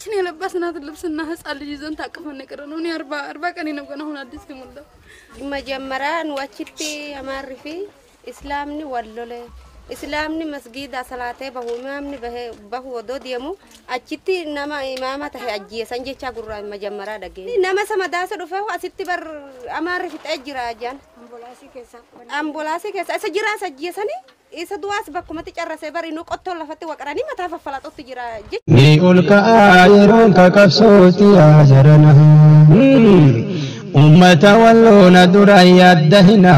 كني لبسنا اللبسنا هسأل جيزان تاقفنا كرنوني أربع كاني نبغى نهون أديس كمولدا مجمران واتشتي أمارفي إسلامني والله إسلامني مسجد صلاته بهومامني بهو ودود يمو أشتي نما إمامة هي سنجي شاكورا مجمرة دقي نما سما داس رفاه أستي بر أمارفي تأجر أجان أمبولاسي كيسا سجرا سجي سني إذا دواس بكم تجرا سبر إنه قطول لفتي وقراني ما تعرف فلات أتجرا نيولك آيرون ككبسوتي أجرنا أمة ولون دريا الدهنا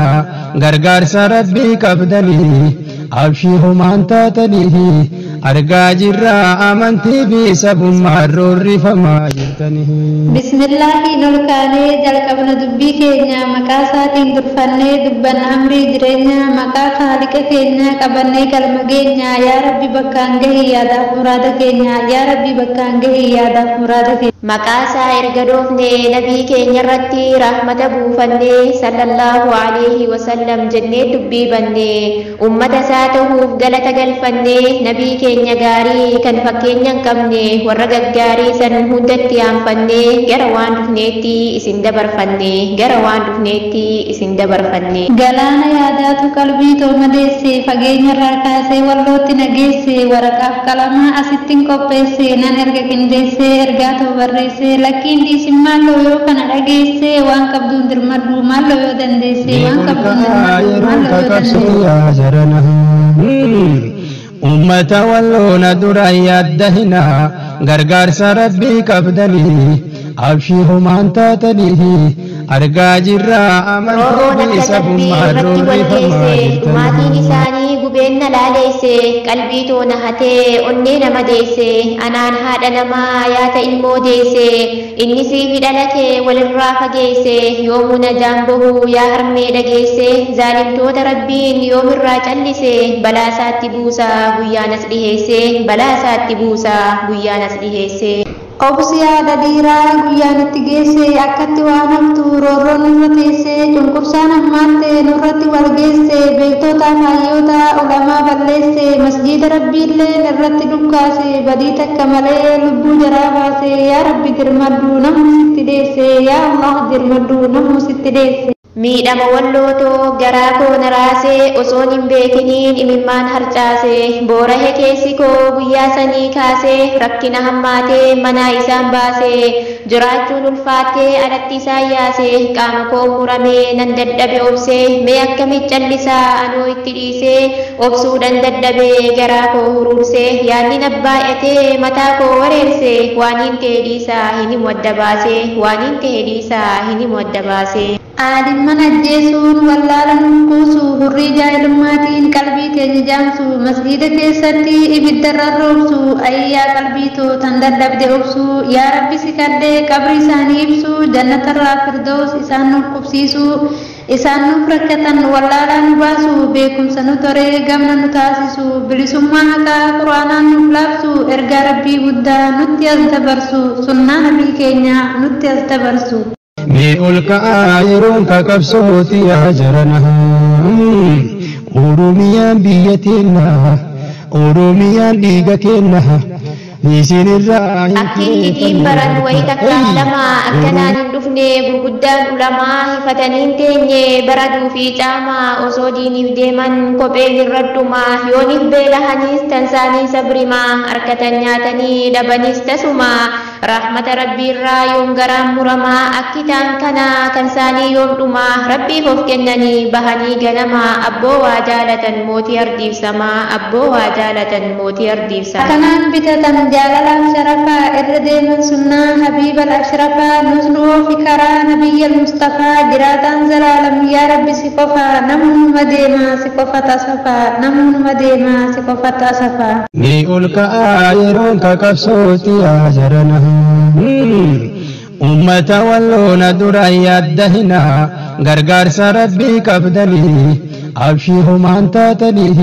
غرغر سربي كبدني أبشيهم أنت تليه أرجع جرا أمنتي بسب مرور فما جرتني بسم الله نلقاني جلك ابن دبي كينيا مكاسات درفني دبن أمري جرينيا مكا خالق كينيا كبني كلمجينيا يا ربي بكانجه يادا مراد كينيا يا ربي بكانجه يادا مراد كينيا مكاسا إرجعوفني نبي كينيا رتي رحمة بوفني صلى الله عليه وسلم جنة دبي بني أمة ساته فجلة جلفني نبي كينيا غاري كان فكينيا كمني ورجع غاري سنهودت يامفني جروان رفنيتي إسند برفني جروان رفنيتي إسند برفني جلانا يادات قلبي تومديسي فجينيا راكاسي واللوتي نجيسي ورقة كلامها أستين كوبيسي نانرجع كنديسي إرجعتو بريسي لكن دي سمالو يو كان رجيسي وان كبدون درمدو مالو يو دنديسي وان كبدون درمدو مالو يو أمة ولون دريا الدهنا غرغر سربي كبدني أبشيهم أنت تليه أرجع جرا أمنتي بسب مرور فما جرتني ماتي نساني قبين لاليسي قلبي تونهتي أني نمديسي أنا هذا نما يات إلمو ديسي إني سيفي دلتي وللرافة جيسي يومنا جنبه يا هرمي دقيسي ظالم توت ربين يوم الراجل لسي بلا ساتي بوسا بويا نسليهيسي بلا ساتي بوسا بويا نسليهيسي Obsi ada dira guyana tigese akati wanamtu roron nurratese cungkursan ahmate nurrati wargese bektota hayota ulama ballese masjid rabbille nurrati dukkase badita kamale lubbu jarabase ya rabbi dirmadu namu sittidese ya allah dirmadu namu sittidese miidhama wallooto garaa koo naraasee osoon hin beekiniin imimmaan harcaasee boorahe keessi koo guyyaa sanii kaasee rakkina hammaatee manaa isaan baasee jiraachuun ulfaattee alatti isaan yaasee qaama koo muramee nan dadhabe obsee mee akkamitti callisaa anoo itti dhiisee obsuudhan dadhabee garaa koo huruursee yaadni nabbaay'atee mataa koo wareersee waaniin ta'e dhiisaa hin himu adda baasee waaniin ta'e dhiisaa hin himu adda baasee Adim mana jesun wallalan kusu hurri jahilmatin qalbi keenya jaamsu masjida keessatti ibidda rarroobsu ayya qalbi to tandadabde obsu ya rabbi sikadde qabri isaani ibsu jannatarraa firdaus isaan nu qubsiisu isaan nu rakkatan wallalan baasu beekumsa nu tore gamna nu taasisu bilisummaa haqaa quraanaan nu laabsu ergaa rabbii guddaa nutti as dabarsu sunnaa nabii keenya nutti as dabarsu ميولك آيرون ككبسوتي أجرنا أوروميا بيتنا أوروميا ليغتنا نيسين الرأي أكيد بران ويتكلم لما أكنان دفني بقدام علماء فتنين تني بردو في جامع أصودين يدمن قبل الردما يوني بلهنيس تنساني سبرما أركتنياتني دبنيس تسما رحمة ربي الرايوم غرام مرما أكتان كنا كنساني يوم دما ربي فوفكنني بهني غنما أبو واجالة موتي أرديف سما أبو واجالة موتي أرديف سما كنان بتتن جالالام شرفا إرد من سنة حبيب الأشرفا نزلو فكرا نبي المصطفى جراتان زلالم يا ربي سقفا نمون مديما سقفة تصفا نمون مديما سقفة تصفا ميولك آيرون ككبسوتي أجرنا أمة ولون دريا الدهنا غرغر سربي كبدني أبشيهم أنت تليه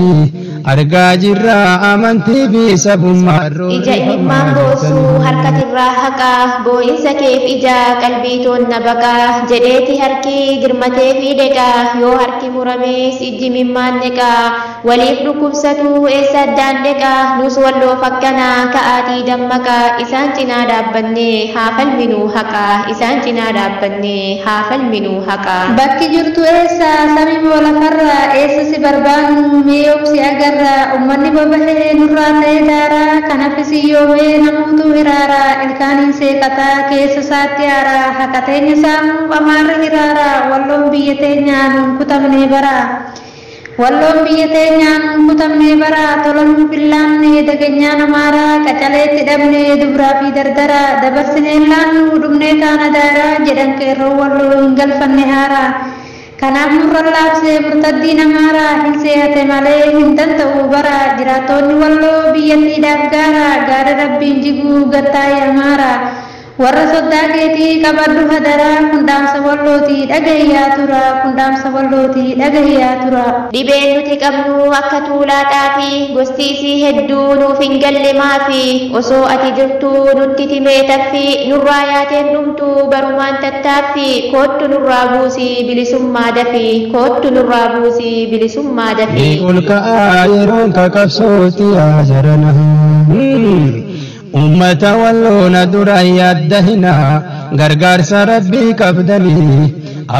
argaa jirra amantii fi sabummaa ija imimmaan boosuu harkatirraa haqaa boo'insa keef ija qalbii toonna baqaa jedheeti harki girmatee fi dheqaa yoo harki muramees iji imimmaan neqaa waliif dhukkubsatu eessa addaan dheqaa nus walloo fakkanaa ka'aatii dammaqaa isaan cinaa dhaabbannee haa falminuu haqaa isaan cinaa dhaabbannee haa falminuu haqaa. Bakki jirtu eessa samii moo lafarraa eessa si barbaannu mee obsi agarra ummanni bobahee nurraa ta'ee daaraa kanaafis yoomee namuutu hiraaraa ilkaaniin seeqataa keessa isaatti haaraa haqa teenya saamuu amaarra hiraaraa walloon biyya teenyaa nuun kutamnee baraa. Walloon biyya teenyaa nuun kutamnee baraa tolanuu billaannee daganyaan amaaraa qacaleetti dhabnee dubraa fi dardaraa dabarsinee laannuu dhumnee taana daaraa jedhan qeerroo walloo hin galfanne haaraa. Kanaaf nurra laabsee murtaddiin amaaraa hin seehate malee hin danda'u baraa jiraattonni walloo biyyattiidhaaf gaara rabbiin jiguu gattaa'e amaaraa. Warra soddaa keetii qabadhu hadaraa kundaamsa wallootii dhagayyaa tura kundaamsa wallootii dhagayyaa tura. Dhibeen nuti qabnu akka tuulaataa fi gosti isii hedduu nuuf hin galle maafi osoo ati jirtuu nutti timee taffi nurraa yaateen dhumtu barumaan tattaaffi koottu nurraa buusii bilisummaa dafi koottu nurraa buusii bilisummaa dafi. ol ka'aa yeroon kakabsooti yaa jarana. ummata walloona dura yaaddahina gargaarsa rabbii qabdanii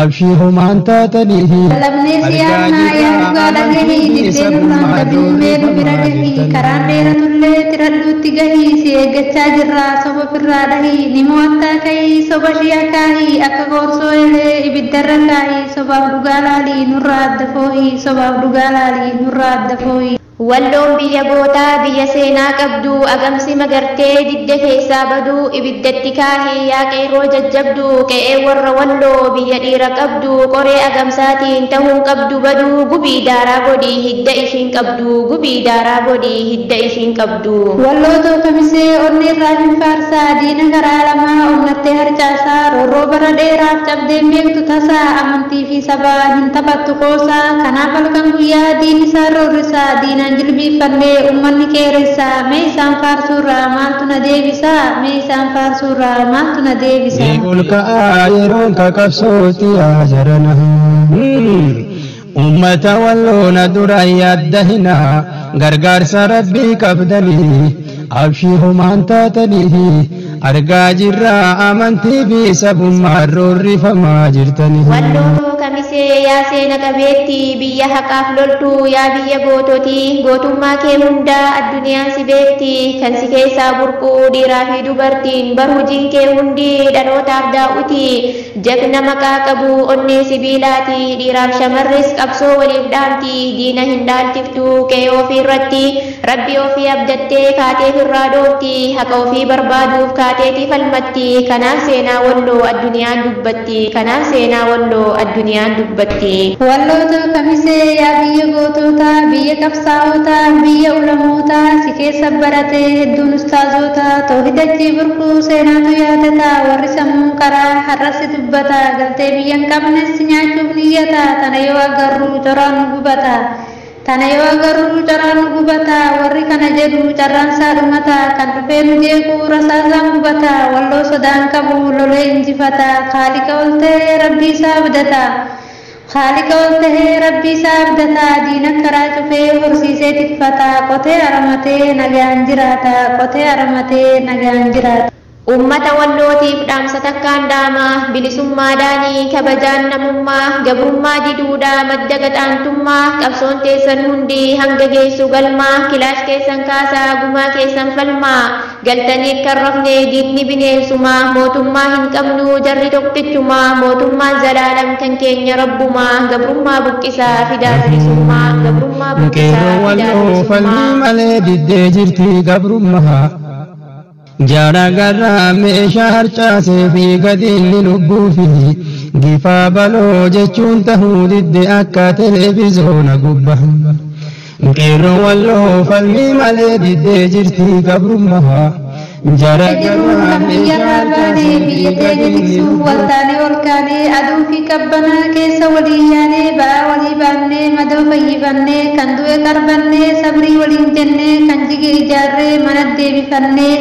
abshii humaan taatanii labnee siyaasnaa yaa dhugaa dhagahii dibbee nurraan daduumee nu bira gahii karaan dheeratullee tiradhuutti gahii si eeggachaa jirraa soba firraa dhahii nimoo attaa kahii soba shi'a kaahii akka koorsoo elee ibiddarra kaahii sobaaf dhugaa laalii nurraa adda foohii sobaaf dhugaa laalii nurraa adda foohii. Walloon biyya gootaa biyya seenaa qabdu agamsi magartee didde keessaa baduu ibiddatti kaahii yaa qeerroo jajjabdu qe'ee warra walloo biyya dhiira qabdu qoree agamsaatiin ta'uun qabdu baduu gubii daaraa godhii hidda ishiin qabdu gubii daaraa godhii hidda ishiin qabdu. Walloo tookamisee onnee irraa hin faarsaa diina karaa lamaa onnattee harcaasaa roorroo bara dheeraaf cabdeen beektu tasaa amantii fi sabaa hin taphattu qoosaa kanaaf halkan guyyaa diin isaa roorrisaa diina jilbiifannee ummanni qeeressaa mee isaan faarsuurraa maaltu na deebisaa mee isaan faarsuurraa maaltu na deebisaa. ol ka'aa yeroon kakabsooti yaa jarana. ummata walloona dura yaaddahina gargaarsa rabbii qabdanii abshii humaan taatanii argaa jirra amantii fi sabummaa roorrifamaa jirtanii. Walloo kamisee yaa seena qabeetti biyya haqaaf loltu yaa biyya goototii gootummaa kee hundaa addunyaan si beekti kan si keessaa burquu dhiiraa fi dubartiin baruujiin kee hundi dhalootaaf daa'uti jagna maqaa qabu onnee sibiilaati dhiiraaf shamarris qabsoo waliif dhaamti diina hin dhaaltiftu qe'ee ofii irratti rabbi ofii abdattee kaateef irraa dhoofti haqa ofii barbaaduuf kaateeti falmatti kanaaf seenaa walloo addunyaan dubbatti kanaaf seenaa walloo addunyaan dubbatti. Walloota kamisee yaa biyya gootota biyya qabsaa'ota biyya ulamoota si keessa barate hedduun ustaazota toohidachii burquu seenaatu yaadata warri sammuun karaa har'asi dubbata galtee biyya hin qabnes nyaachuuf niyyata tana yoo agarru coraan nu gubata. Tana yoo agarru carraan nu gubata warri kana jedhu carraan isaa dhumata kan dhufee nu jeequ rasaasaan gubata walloo sodaan qabu lolee injifata khaalika ol ta'ee rabbii isaa abdata khaalika ol ta'ee rabbii isaa abdata diina karaa cufee horsiisee tikfata qotee aramatee nagaan jiraata qotee aramatee nagaan jiraata. Ummata wallootiif dhaamsa takkaan dhaama bilisummaadhaanii kabajaan namummaa gabrummaa diduudhaa madda gaxaantummaa qabsoon teessan hundi hanga geessu galmaa kilaash keessan kaasaa gumaa keessan falmaa galtaniif kan rafne diinni bineensumaa mootummaa hin qabnu jarri tokkichumaa mootummaan zalaalam kan keenya rabbumaa gabrummaa buqqisaa fidaa bilisummaa gabrummaa buqqisaa fidaa bilisummaa. Falmii malee diddee jirti gabrummaa. Jaara garraa meeshaa harcaasee fi gadiinni lubbuu fi gifaa baloo jechuun tahuu didde akka televizoona gubbaa. Qeerroo walloo falmii malee diddee jirti gabrummaa. Ejiruun kan biyyarraa baane biyya teenya tiksuuf waltaanee ol kaanee aduu fi qabbanaa keessa walii yaanee ba'aa walii baannee madoo fayyifannee kan du'e qarbannee sabrii waliin jennee kan jige ijaarree mana deebifannee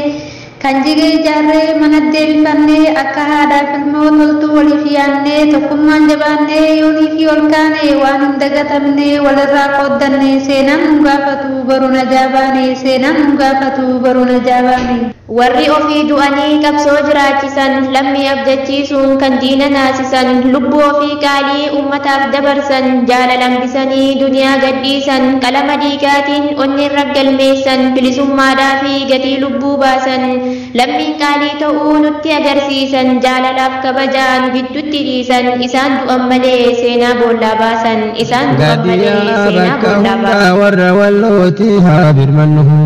kan jige ijaarree mana deebifannee akka haadhaaf ilmoo toltuu waliif yaannee tokkummaan jabaannee yoonii fi ol kaanee waan hin dagatamne walirraa qooddanne seenaan nu gaafatu baruu najaa baane seenaan nu gaafatu baruu najaa baane. Warri ofii du'anii qabsoo jiraachisan lammii abdachiisuun kan diina naasisan lubbuu ofii qaalii ummataaf dabarsan jaalala hambisanii duniyaa gadhiisan qalama dhiigaatiin onneen raggalmeessan bilisummaadhaa fi gatii lubbuu baasan lammiin qaalii ta'uu nutti agarsiisan jaalalaaf kabajaan gidduutti dhiisan isaan du'an malee seenaa boollaa baasan isaan du'an malee seenaa boollaa baasan. Warra wallooti haa birmannuhu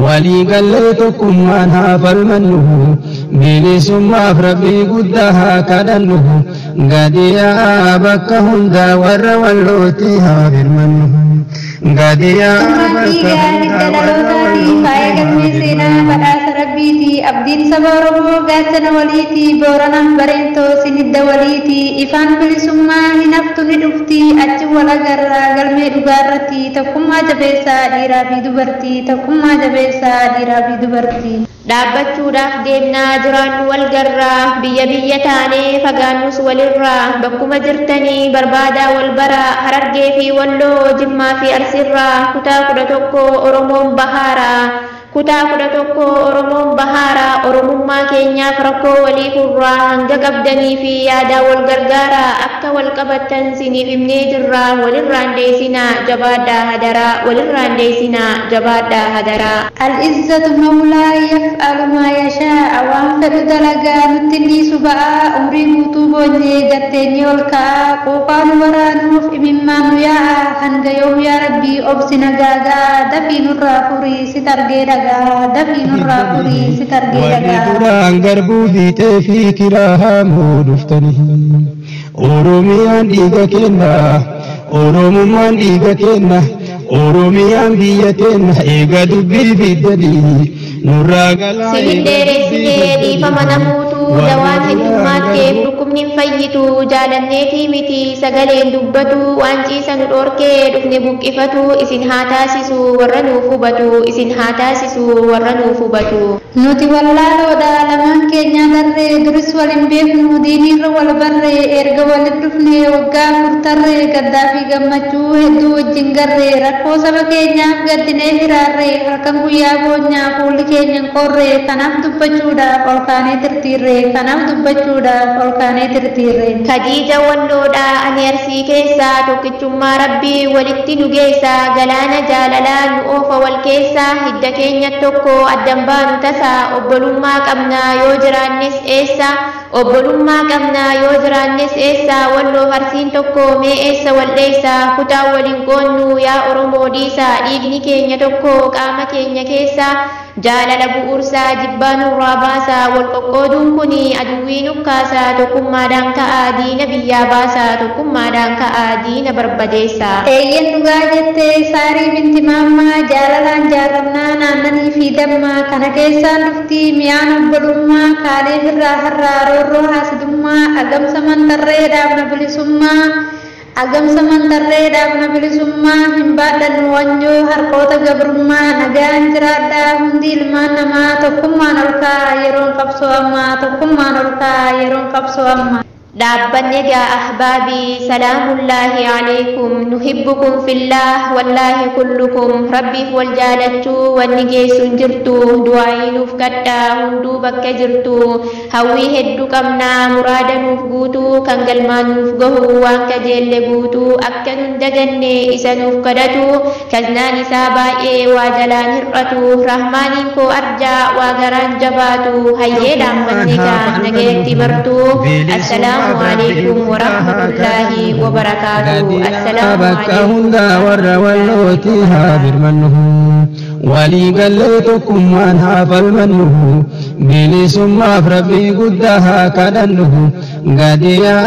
walii gallee tokkummaan haa falmannuhu bilisummaaf rabbii guddaa haa kadhannuhu gadiyaa bakka hundaa warra wallooti haa birmannuhu gadiyaa bakka hundaa warra wallooti seenaa badhaasa rabbiiti abdiin saba Oromoo gaachana waliiti booranaaf bareentoo sinidda waliiti ifaan bilisummaa hin haftu ni dhufti achi walagarraa galmee dhugaarratti tokkummaa jabeessaa dhiiraa fi dubartii tokkummaa jabeessaa dhiiraa fi dubartii. Dhaabbachuudhaaf deemnaa jiraannu wal garraa biyya biyya taanee fagaannus walirraa bakkuma jirtanii barbaadaa wal baraa Harargee fi Walloo Jimmaa fi Arsirraa kutaa 11 Oromoon bahaaraa kutaa 11 Oromoon bahaaraa Oromummaa keenyaaf rakkoo walii furraa hanga qabdanii fi yaadaa wal gargaaraa akka wal qabattan siniif himnee jirraa walirraan deessinaa jabaadhaa hadaraa walirraan deessinaa jabaadhaa hadaraa. Al-izzatu mawlaa yaf'alu maa yashaa waan fedhu dalagaa nutti dhiisu ba'aa umrii guutuu boonyee gatteenye ol ka'aa quuqaa nu waraanuuf imimmaan nu yaa'aa hanga yoom yaa rabbii obsi nagaagaa dafii nurraa furii sit argee dhagaa dafii nurraa furii sit argee dhagaa. Duraan garbuu fiixee fi kiraa haamuu dhuftanii Oromiyaan dhiiga kenna Oromummaan dhiiga kenna Oromiyaan biyya kenna eega dubbii fiddanii nurraa galaa Sibiil dheeressinee dhiifama namuutu dawaan heddummaatteef dhukkubni hin fayyitu jaalanneetii miti sagaleen dubbatu waan ciisa nu dhorkee dhufne buqqifatu isin haa taasisu warra nuuf hubatu isin haa taasisu warra nuuf hubatu. Nuti wallaaloodha lamaan keenya darree duris waliin beeknu diiniirra wal barree erga waliin dhufne waggaa furtarree gaddaa fi gammachuu hedduu wajjin garree rakkoo saba keenyaaf gaddinee firaarree halkan guyyaa boonyaa fuulli keenyan qorree kanaaf dubbachuudhaaf ol kaanee tirtiirree kanaaf dubbachuudhaaf ol kaanee tirtiirree. Khadiija Walloodha ani Arsii keessaa tokkichummaa rabbii walitti nu geessaa galaana jaalalaa nu oofa wal keessaa hidda keenya tokko addan baanu tasaa obbolummaa qabnaa yoo jiraannes eessa obbolummaa qabnaa yoo jiraannes eessa Walloo Arsiin tokko mee eessa wal dheessaa kutaa waliin qoonnu yaa Oromoo dhiisaa dhiigni keenya tokko qaama keenya keessaa jaalala bu'uursaa jibbaa nurraa baasaa wal qoqqooduun kuni aduwwii nukkaasaa tokkummaadhaan ka'aa diina biyyaa baasaa tokkummaadhaan ka'aa diina barbadeessaa. Eeyyen dhugaa jettee saarii binti maammaa jaalalaan jaarramnaa naannanii fi dammaa kana keessaan dhufti mi'aan obbolummaa kaalee birraa har'aa roorroo haasidummaa agamsa mantarree dhaabna bilisummaa. Agamsa mantarree dhaabna bilisummaa hin baadhannu wanjoo harkoota gabrummaa nagaan jiraadhaa hundi ilmaan namaa tokkummaan ol ka'aa yeroon qabsoo ammaa tokkummaan ol ka'aa yeroon qabsoo ammaa. dhaabbanne gaa ahbaabii salaamullaahi alaykum nuhibbukum fillah wallaahi kullukum rabbiif wal jaalachuu wanni geessuun jirtu du'aa'ii nuuf kadhaa hunduu bakka jirtu hawwii hedduu qabnaa muraada nuuf guutuu kan galmaan nuuf gahu waan kajeelle guutuu akka nun daganne isa nuuf kadhatu kaznaan isaa baay'ee waa jalaan hir'atu rahmaaniin koo arjaa waa garaan jabaatu hayyee dhaabbanne gaa nagayatti bartuu assalaamu عليكم ورحمة الله وبركاته السلام عليكم ورا واللوتيها برمنه ولي قلتكم وانها فالمنه بلسم ربي قدها كدنه قد يا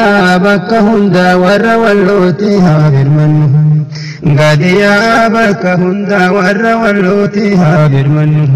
بك هندا ورا واللوتيها برمنه قد يا بك هندا ورا واللوتيها برمنه